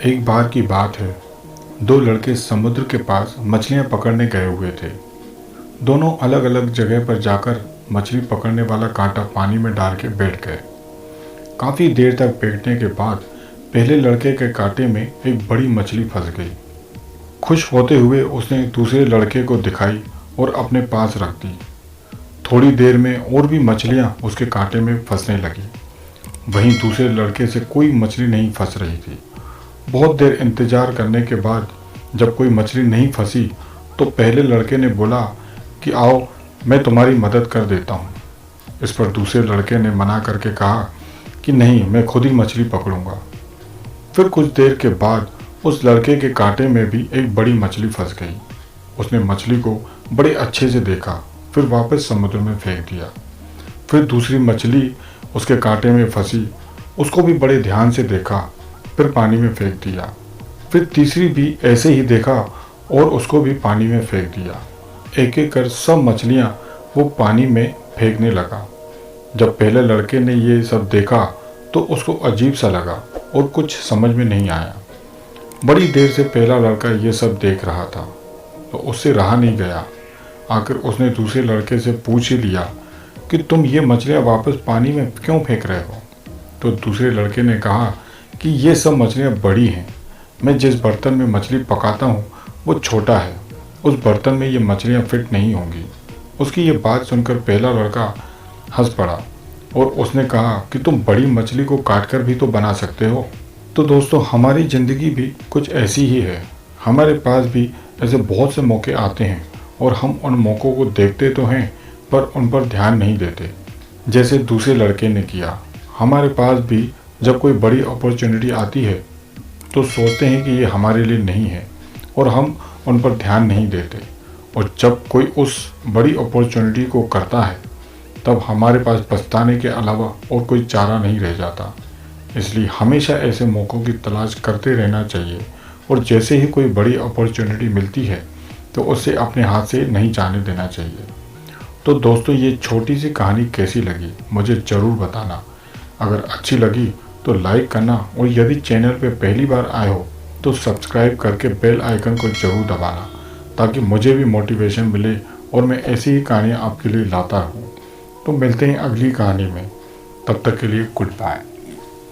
एक बार की बात है। दो लड़के समुद्र के पास मछलियां पकड़ने गए हुए थे। दोनों अलग अलग जगह पर जाकर मछली पकड़ने वाला कांटा पानी में डाल के बैठ गए। काफ़ी देर तक बैठने के बाद पहले लड़के के कांटे में एक बड़ी मछली फंस गई। खुश होते हुए उसने दूसरे लड़के को दिखाई और अपने पास रख दी। थोड़ी देर में और भी मछलियां उसके कांटे में फंसने लगी। वहीं दूसरे लड़के से कोई मछली नहीं फंस रही थी। बहुत देर इंतजार करने के बाद जब कोई मछली नहीं फंसी तो पहले लड़के ने बोला कि आओ मैं तुम्हारी मदद कर देता हूँ। इस पर दूसरे लड़के ने मना करके कहा कि नहीं, मैं खुद ही मछली पकड़ूंगा। फिर कुछ देर के बाद उस लड़के के कांटे में भी एक बड़ी मछली फंस गई। उसने मछली को बड़े अच्छे से देखा, फिर वापस समुद्र में फेंक दिया। फिर दूसरी मछली उसके कांटे में फंसी, उसको भी बड़े ध्यान से देखा, फिर पानी में फेंक दिया। फिर तीसरी भी ऐसे ही देखा और उसको भी पानी में फेंक दिया। एक एक कर सब मछलियां वो पानी में फेंकने लगा। जब पहले लड़के ने ये सब देखा तो उसको अजीब सा लगा और कुछ समझ में नहीं आया। बड़ी देर से पहला लड़का ये सब देख रहा था तो उससे रहा नहीं गया। आखिर उसने दूसरे लड़के से पूछ ही लिया कि तुम ये मछलियाँ वापस पानी में क्यों फेंक रहे हो। तो दूसरे लड़के ने कहा कि ये सब मछलियाँ बड़ी हैं, मैं जिस बर्तन में मछली पकाता हूँ वो छोटा है, उस बर्तन में ये मछलियाँ फिट नहीं होंगी। उसकी ये बात सुनकर पहला लड़का हंस पड़ा और उसने कहा कि तुम बड़ी मछली को काटकर भी तो बना सकते हो। तो दोस्तों, हमारी ज़िंदगी भी कुछ ऐसी ही है। हमारे पास भी ऐसे बहुत से मौके आते हैं और हम उन मौक़ों को देखते तो हैं पर उन पर ध्यान नहीं देते, जैसे दूसरे लड़के ने किया। हमारे पास भी जब कोई बड़ी अपॉर्चुनिटी आती है तो सोचते हैं कि ये हमारे लिए नहीं है और हम उन पर ध्यान नहीं देते, और जब कोई उस बड़ी अपॉर्चुनिटी को करता है तब हमारे पास पछताने के अलावा और कोई चारा नहीं रह जाता। इसलिए हमेशा ऐसे मौक़ों की तलाश करते रहना चाहिए और जैसे ही कोई बड़ी अपॉर्चुनिटी मिलती है तो उसे अपने हाथ से नहीं जाने देना चाहिए। तो दोस्तों, ये छोटी सी कहानी कैसी लगी मुझे ज़रूर बताना। अगर अच्छी लगी तो लाइक करना और यदि चैनल पे पहली बार आए हो तो सब्सक्राइब करके बेल आइकन को ज़रूर दबाना, ताकि मुझे भी मोटिवेशन मिले और मैं ऐसी ही कहानियाँ आपके लिए लाता रहूँ। तो मिलते हैं अगली कहानी में, तब तक के लिए गुड बाय।